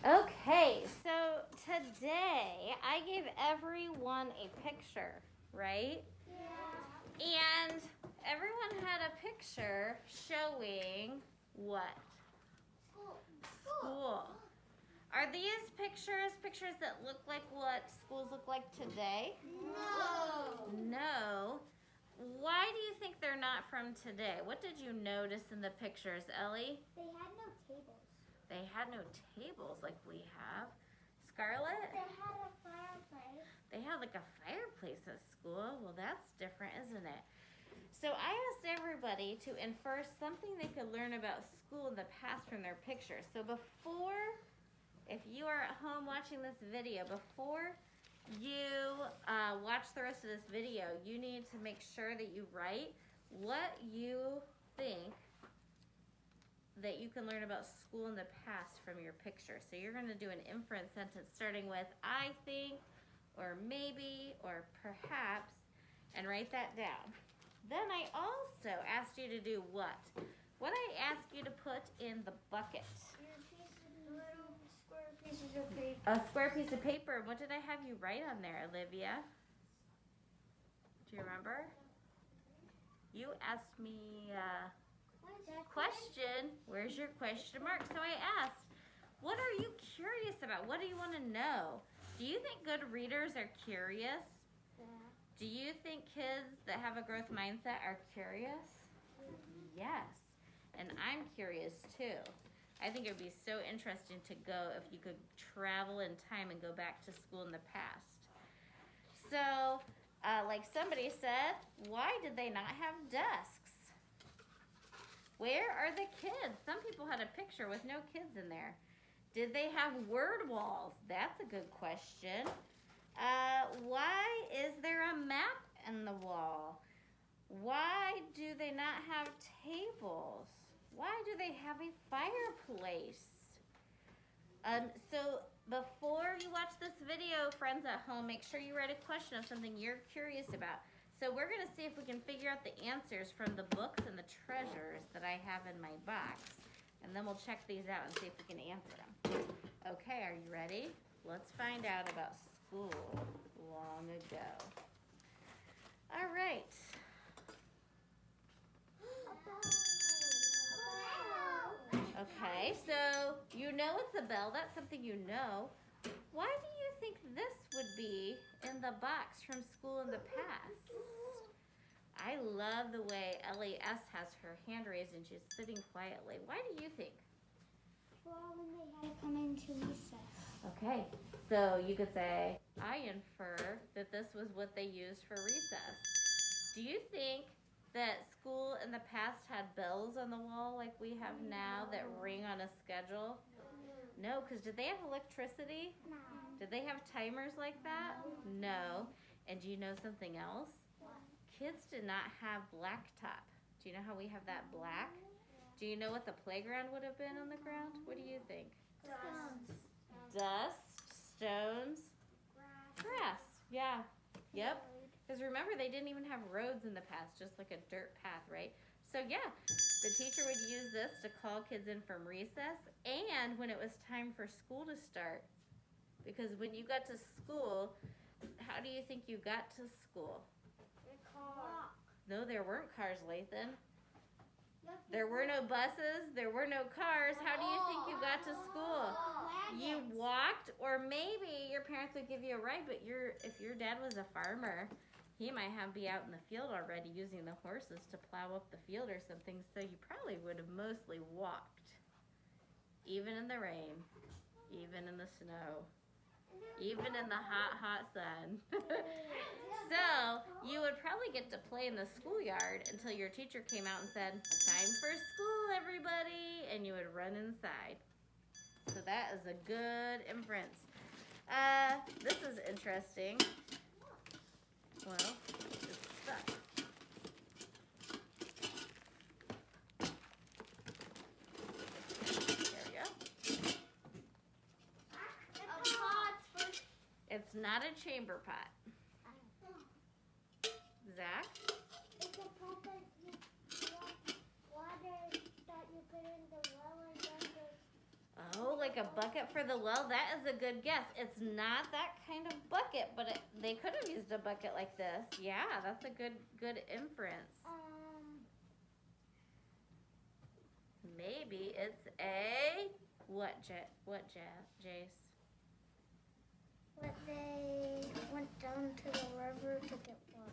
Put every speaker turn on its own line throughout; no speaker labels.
Okay, so today I gave everyone a picture, right?
Yeah.
And everyone had a picture showing what? School. Are these pictures that look like what schools look like today?
No.
No. Why do you think they're not from today? What did you notice in the pictures, Ellie?
They had no tables.
They had no tables like we have. Scarlett?
They had a fireplace.
They had like a fireplace at school. Well, that's different, isn't it? So I asked everybody to infer something they could learn about school in the past from their pictures. So before, if you are at home watching this video, before you watch the rest of this video, you need to make sure that you write what you think that you can learn about school in the past from your picture. So you're going to do an inference sentence starting with I think, or maybe, or perhaps, and write that down. Then I also asked you to do what? What I asked you to put in the bucket?
Square pieces of paper.
A square piece of paper. What did I have you write on there, Olivia? Do you remember? You asked me question. Where's your question mark? So I asked, what are you curious about? What do you want to know? Do you think good readers are curious?
Yeah.
Do you think kids that have a growth mindset are curious? Yes. And I'm curious too. I think it would be so interesting to go if you could travel in time and go back to school in the past. So, like somebody said, why did they not have desks? Where are the kids? Some people had a picture with no kids in there. Did they have word walls? That's a good question. Why is there a map in the wall? Why do they not have tables? Why do they have a fireplace? So before you watch this video, friends at home, make sure you write a question of something you're curious about. So we're going to see if we can figure out the answers from the books and the treasures that I have in my box. And then we'll check these out and see if we can answer them. Okay, are you ready? Let's find out about school long ago. All right. Okay, so you know it's a bell. That's something you know. Why do you think this would be in the box from school in the past? I love the way Ellie S. has her hand raised and she's sitting quietly. Why do you think?
Well, when they had to come into recess.
Okay, so you could say, I infer that this was what they used for recess. Do you think that school in the past had bells on the wall like we have now that ring on a schedule? No, because did they have electricity?
No.
Did they have timers like that? No. And do you know something else? Kids did not have blacktop. Do you know how we have that black? Do you know what the playground would have been on the ground? What do you think? Dust, stones, grass. Yeah. Yep. Because remember, they didn't even have roads in the past, just like a dirt path, right? So yeah, the teacher would use this to call kids in from recess and when it was time for school to start. Because when you got to school, how do you think you got to school?
Car.
No, there weren't cars, Lathan. There were no buses. There were no cars. How do you think you got to school? You walked, or maybe your parents would give you a ride, but if your dad was a farmer, he might be out in the field already using the horses to plow up the field or something, so you probably would have mostly walked. Even in the rain, even in the snow, even in the hot, hot sun. So you would probably get to play in the schoolyard until your teacher came out and said, time for school, everybody, and you would run inside. So that is a good inference. This is interesting. Well, it's stuck. There we go. It's not a chamber pot. Zach?
It's a pot that water that you put in the well and then
Oh, like a bucket bucket for the well. That is a good guess. It's not that kind of bucket, but they could have used a bucket like this. Yeah, that's a good inference. Maybe it's a what, Jace?
When they went down to the river to get water.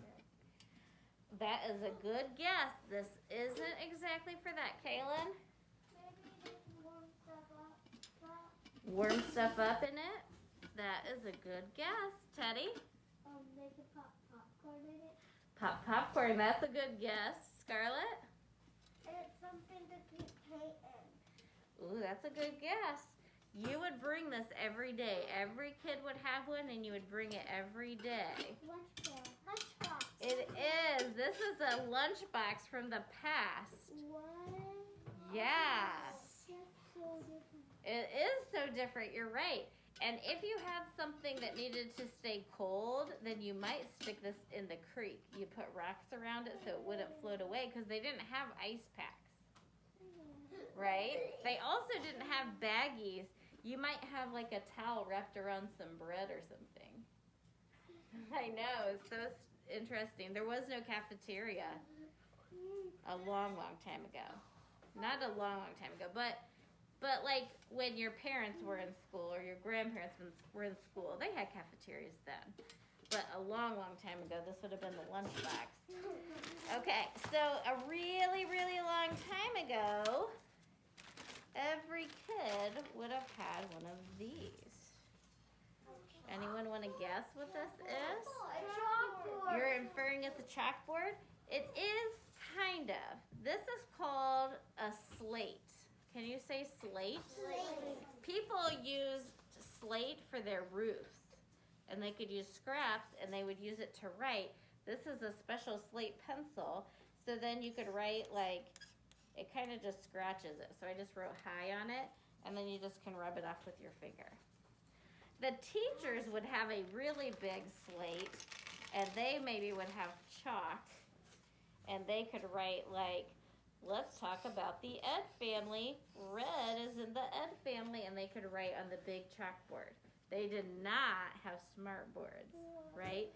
That is a good guess. This isn't exactly for that, Kaylin.
Maybe they warm stuff up.
Warm stuff up in it? That is a good guess. Teddy?
They could pop popcorn in it.
Pop popcorn, that's a good guess. Scarlett?
It's something to keep paint in.
Ooh, that's a good guess. You would bring this every day. Every kid would have one and you would bring it every day.
Lunchbox.
It is. This is a lunchbox from the past.
What?
Yeah.
That's so different.
It is so different. You're right. And if you had something that needed to stay cold, then you might stick this in the creek. You put rocks around it so it wouldn't float away because they didn't have ice packs, right? They also didn't have baggies. You might have like a towel wrapped around some bread or something. I know, it's so interesting. There was no cafeteria a long time ago. Not a long time ago, but like when your parents were in school or your grandparents were in school, they had cafeterias then. But a long time ago, this would have been the lunchbox. Okay, so a really long time ago, every kid would have had one of these. Anyone want to guess what this is?
A chalkboard.
You're inferring it's a chalkboard? It is kind of. This is called a slate. Can you say slate?
Slate.
People used slate for their roofs. And they could use scraps and they would use it to write. This is a special slate pencil. So then you could write like, it kind of just scratches it. So I just wrote hi on it. And then you just can rub it off with your finger. The teachers would have a really big slate. And they maybe would have chalk. And they could write like, let's talk about the Ed family. Red is in the Ed family. And they could write on the big chalkboard. They did not have smart boards, right?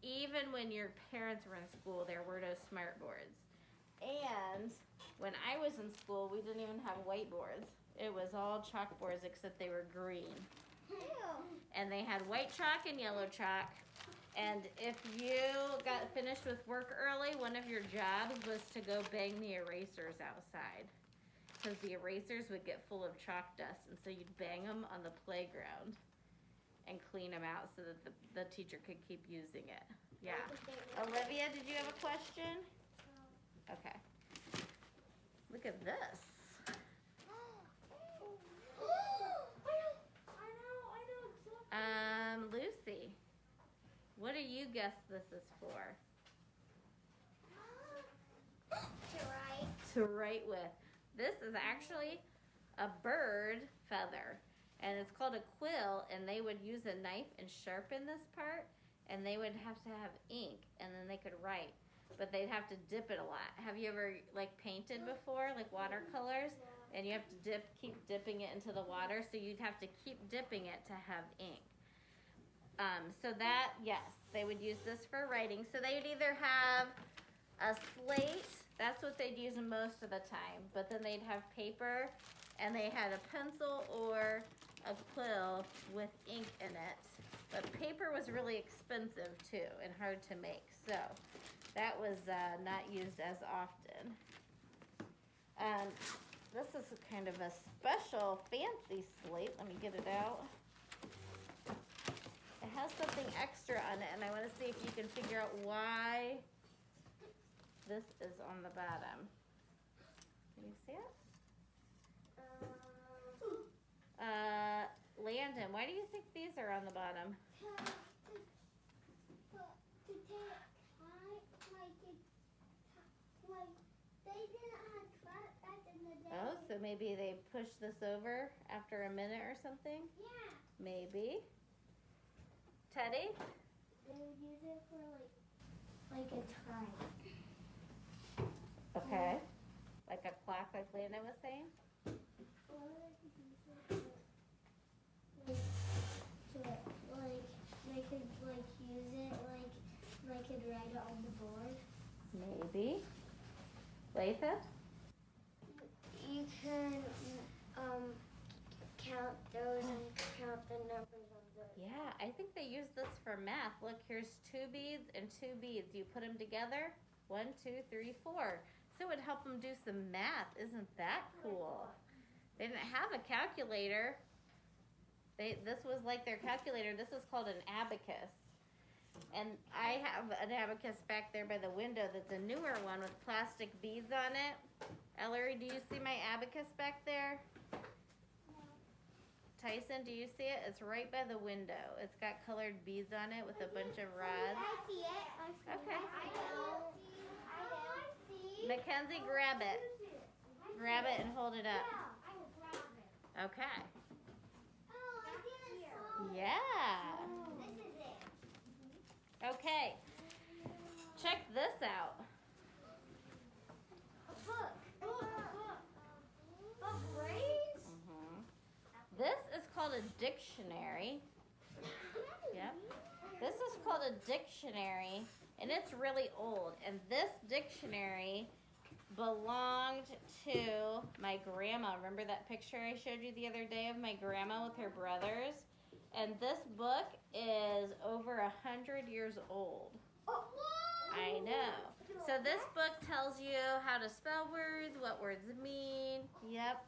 Even when your parents were in school, there were no smart boards. And when I was in school, we didn't even have whiteboards. It was all chalkboards except they were green. And they had white chalk and yellow chalk. And if you got finished with work early, one of your jobs was to go bang the erasers outside. Because the erasers would get full of chalk dust. And so you'd bang them on the playground and clean them out so that the teacher could keep using it. Yeah. Olivia, did you have a question? Okay. Look at this. Lucy, what do you guess this is for?
To write.
To write with. This is actually a bird feather. And it's called a quill, and they would use a knife and sharpen this part, and they would have to have ink, and then they could write. But they'd have to dip it a lot. Have you ever like painted before, like watercolors? And you have to keep dipping it into the water, so you'd have to keep dipping it to have ink. So that, yes, they would use this for writing. So they'd either have a slate, that's what they'd use most of the time, but then they'd have paper, and they had a pencil or a quill with ink in it. But paper was really expensive too and hard to make, so that was not used as often. This is kind of a special fancy slate. Let me get it out. It has something extra on it, and I want to see if you can figure out why this is on the bottom. Can you see it? Landon, why do you think these are on the bottom? Oh, so maybe they push this over after a minute or something?
Yeah.
Maybe. Teddy?
They would use it for like a time.
Okay. Like a clock, like Landon was saying? Maybe. Lathan?
You can count those and count the numbers on those.
Yeah, I think they use this for math. Look, here's 2 beads and 2 beads. You put them together, 1, 2, 3, 4. So it would help them do some math. Isn't that cool? They didn't have a calculator. This was like their calculator. This is called an abacus. And I have an abacus back there by the window that's a newer one with plastic beads on it. Ellery, do you see my abacus back there? Tyson, do you see it? It's right by the window. It's got colored beads on it with a bunch of rods.
I see it.
Okay.
I see.
Mackenzie, grab it. Grab it and hold it up.
I will grab it.
Okay.
Oh, I didn't.
Yeah.
This is it.
Okay. Check this out.
A book. Book braids?
This is called a dictionary. Yep. This is called a dictionary, and it's really old. And this dictionary belonged to my grandma. Remember that picture I showed you the other day of my grandma with her brothers? And this book is over 100 years old. I know. So this book tells you how to spell words, what words mean. Yep.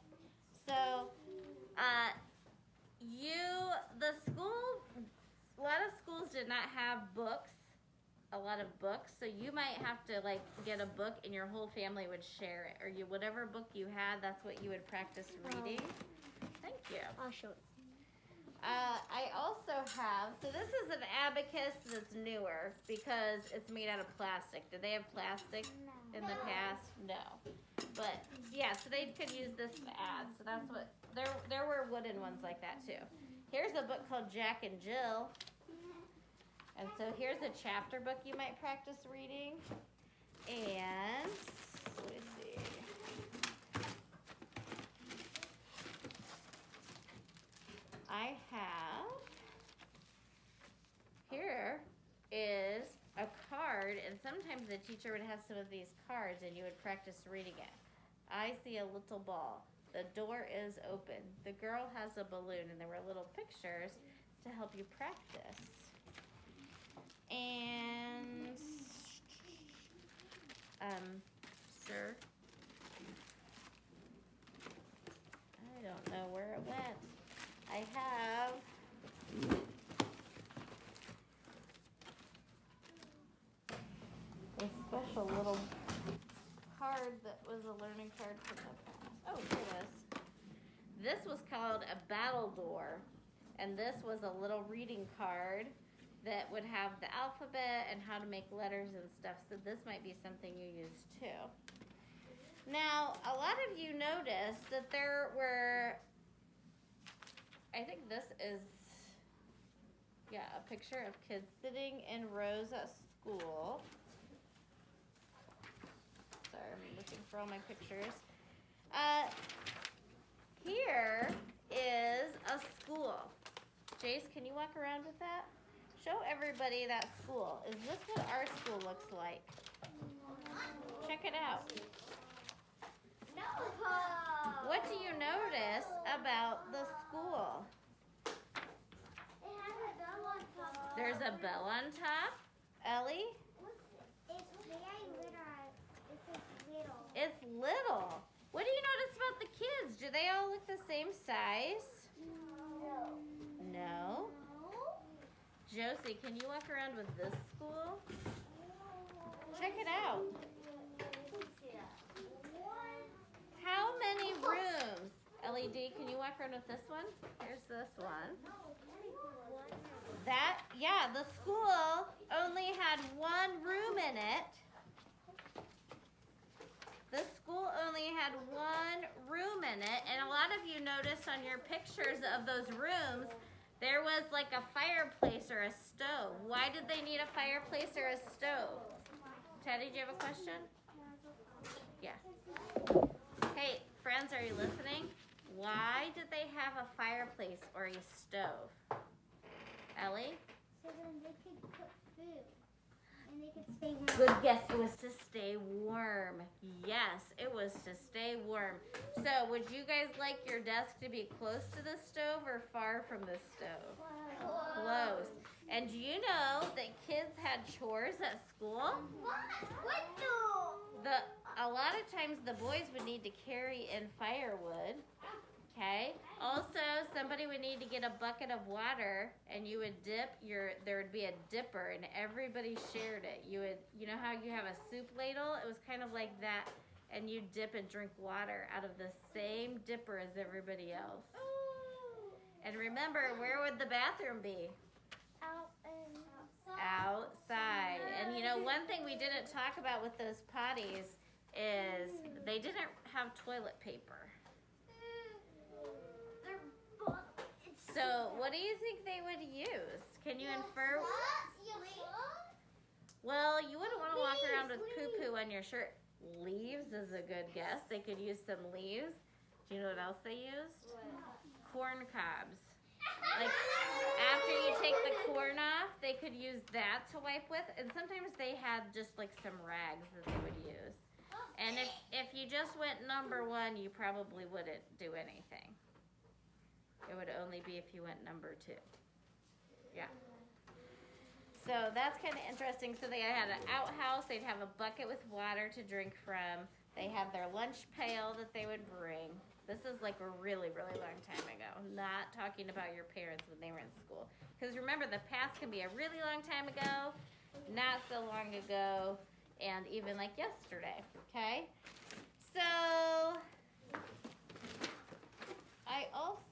So, the school, a lot of schools did not have books, a lot of books. So you might have to like get a book and your whole family would share it. Or whatever book you had, that's what you would practice reading. Thank you.
I'll show it.
I also have, so this is an abacus that's newer because it's made out of plastic. Did they have plastic in the past? No. But yeah, so they could use this to add. So that's what, there were wooden ones like that too. Here's a book called Jack and Jill. And so here's a chapter book you might practice reading. And, let me see. I have, here is a card, and sometimes the teacher would have some of these cards and you would practice reading it. I see a little ball. The door is open. The girl has a balloon, and there were little pictures to help you practice. And, sir, I don't know where it went. I have a special little card that was a learning card from the past. Oh, here it is. This was called a battledore, and this was a little reading card that would have the alphabet and how to make letters and stuff. So this might be something you use too. Now, a lot of you noticed that there were, I think this is, yeah, a picture of kids sitting in rows at school. Sorry, I'm looking for all my pictures. Here is a school. Jace, can you walk around with that? Show everybody that school. Is this what our school looks like? Check it out.
No.
What do you notice about the school?
It has a bell on top.
There's a bell on top. Ellie?
It's very little.
It's little. What do you notice about the kids? Do they all look the same size?
No.
No? Josie, can you walk around with this school? Check it out. How many rooms? LED, can you walk around with this one? Here's this one. The school only had one room in it. The school only had one room in it, and a lot of you noticed on your pictures of those rooms, there was like a fireplace or a stove. Why did they need a fireplace or a stove? Teddy, do you have a question? Yeah. Hey, friends, are you listening? Why did they have a fireplace or a stove? Ellie?
So then they could cook food. And they could stay warm.
Good guess. It was to stay warm. Yes, it was to stay warm. So, would you guys like your desk to be close to the stove or far from the stove? Close. And do you know that kids had chores at school? A lot of times the boys would need to carry in firewood. Okay. Also, somebody would need to get a bucket of water, and you would dip there would be a dipper, and everybody shared it. You know how you have a soup ladle? It was kind of like that, and you dip and drink water out of the same dipper as everybody else. And remember, where would the bathroom be? Outside. And you know, one thing we didn't talk about with those potties is they didn't have toilet paper. So, what do you think they would use? Can you infer? Well, you wouldn't want to walk around with poo-poo on your shirt. Leaves is a good guess. They could use some leaves. Do you know what else they used? Corn cobs. Like, after you take the corn off, they could use that to wipe with. And sometimes they had just like some rags that they would use. And if you just went number one, you probably wouldn't do anything. It would only be if you went number two. Yeah. So that's kind of interesting. So they had an outhouse. They'd have a bucket with water to drink from. They had their lunch pail that they would bring. This is like a really, really long time ago. Not talking about your parents when they were in school. Because remember, the past can be a really long time ago, not so long ago, and even like yesterday. Okay? So I also